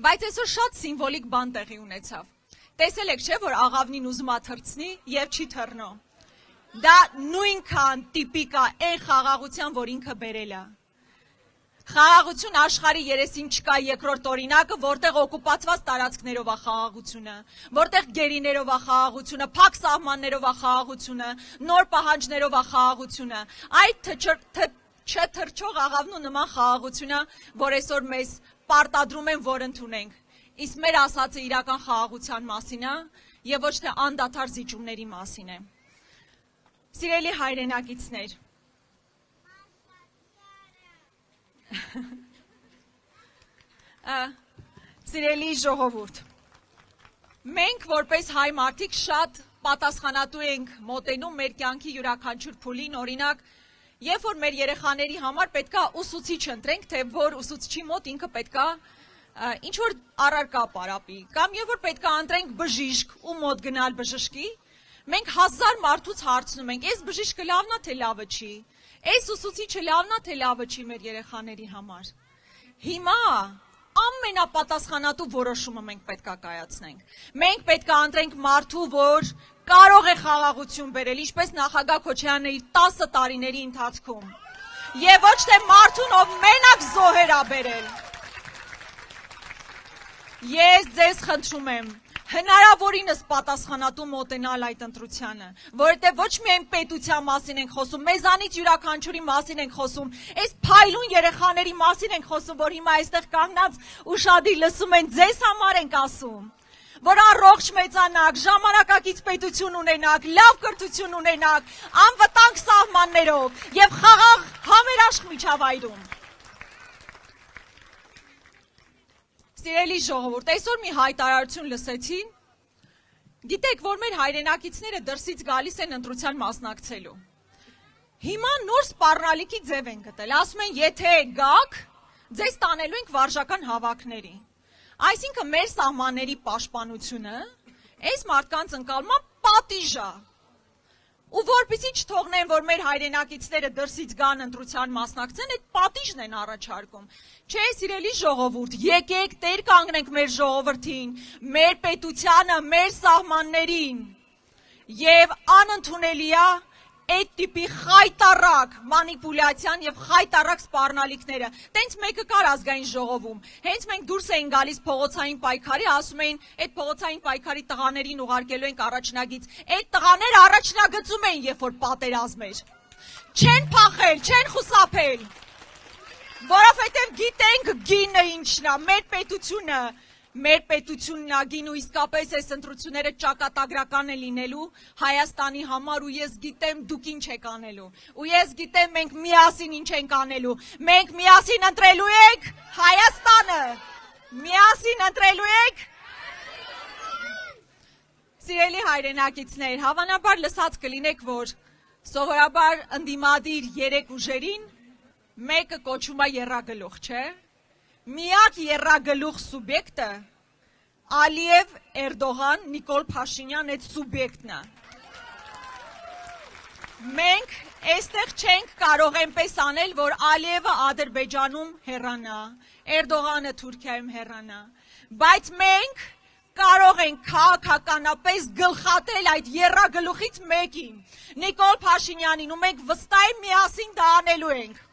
Բայց այսօր շատ սիմվոլիկ բան տեղի ունեցավ։ Տեսել եք չէ, որ աղավնին ուզում է թռցնի եւ չի թռնո։ Դա նույնքան տիպիկ է այն խաղաղության, որ ինքը բերել է։ Խաղաղություն աշխարհի երեսին չկա երկրորդ օրինակը, որտեղ օկուպացված տարածքներով է խաղաղությունը, որտեղ գերիներով է խաղաղությունը, փակ սահմաններով է խաղաղությունը, նոր պահանջներով է խաղաղությունը։ Այդ չթրջող աղավնու նման խաղաղությունը, որ այսօր մեզ պարտադրում են, որ ընդունենք։ Իսկ մեր ասածը իրական խաղաղության մասին է եւ ոչ թե անդադար զիջումների մասին է։ Սիրելի հայրենակիցներ, սիրելի ժողովուրդ, մենք որպես հայ մարդիկ շատ պատասխանատու ենք մոտենում մեր կյանքի յուրաքանչյուր փուլին, օրինակ, երբ որ մեր երեխաների համար պետքա ուսուցիչ ընտրենք, թե որ ուսուցչի մոտ ինքը պետքա ինչ որ առարկա պարապի, կամ երբ որ պետքա ընտրենք բժիշկ, ու մոտ գնալ բժշկի, մենք 1000 մարդուց հարցնում ենք, այս բժիշկը լավն է, թե լավը չի, այս ուսուցիչը լավն է, թե լավը չի մեր երեխաների համար։ Հիմա ամենապատասխանատու որոշումը մենք պետքա կայացնենք։ Մենք պետքա ընտրենք մարդու, որ կարող է խաղաղություն բերել, ինչպես նախագահ Քոչարյանը իր 10 տարիների ընթացքում, եւ ոչ թե մարդուն, ով մենակ զոհեր է բերել։ Ես ձեզ խնդրում եմ, հնարավորինս պատասխանատու մոտենալ այդ ընտրությանը, որովհետև ոչ միայն պետության մասին ենք խոսում, մեզանից յուրաքանչյուրի մասին ենք խոսում, այս փայլուն երեխաների մասին ենք խոսում, որ հիմա այստեղ կանգնած ուշադիր լսում են, ձեզ համար ենք ասում, որ առողջ մեծանաք, ժամանակակից պետություն ունենաք, լավ կրթություն ունենաք, անվտանգ սահմաններով եւ խաղաղ համերաշխ միջավայրում։ Սիրելի ժողովուրդ, այսօր մի հայտարարություն լսեցին, գիտեք, որ մեր հայրենակիցները դրսից գալիս են ընտրության մասնակցելու։ Հիմա նոր սպառնալիքի ձև են գտել, ասում են, եթե գաք, ձեզ տանելու ենք վարժական հավաքների։ Այսինքն մեր սահմանների պաշտպանությունը այս մարդկանց ընկալման պատիժ է։ Ու որպեսզի չթողնեն, որ մեր հայրենակիցները դրսից գան ընտրության մասնակցեն, այդ պատիժն են առաջարկում։ Չէ, սիրելի ժողովուրդ, եկեք տեր կանգնենք մեր ժողովրդին, մեր պետությանը, մեր սահմաններին։ Եվ անընդունելի է այդ տիպի խայտառակ մանիպուլյացիան եւ խայտառակ սպառնալիքները։ Տենց մեկը կար ազգային ժողովում։ Հենց մենք դուրս էին գալիս փողոցային պայքարի, ասում էին, այդ փողոցային պայքարի տղաներին ուղարկելու ենք առաջնագիծ։ Այդ տղաները առաջնագծում էին, երբ որ պատերազմ էր։ Չեն փախել, չեն խուսափել։ Որովհետեւ գիտենք գինը ինչն է, մեր պետությունն է գինու, իսկապես այս ընտրությունները ճակատագրական է լինելու Հայաստանի համար, ու ես գիտեմ դուք ինչ եք անելու, ու ես գիտեմ մենք միասին ինչ ենք անելու, մենք միասին ընտրելու ենք Հայաստանը, միասին ընտրելու ենք։ Սիրելի հայրենակիցներ, հավանաբար լսած կլինեք, որ սովորաբար ընդդիմադիր 3 ուժերին մեկը կոչվում է եռագլուխ, չէ՞։ Միակ եռագլուխ սուբյեկտը Ալիև, Էրդողան, Նիկոլ Փաշինյան այդ սուբյեկտն է։ Մենք այստեղ չենք կարող այնպես անել, որ Ալիևը Ադրբեջանում հեռանա, Էրդողանը Թուրքիայում հեռանա, բայց մենք կարող ենք քաղաքականապես գլխատել այդ եռագլուխից մեկին, Նիկոլ Փաշինյանին, ու մենք վստահ եմ միասին դա անելու ենք։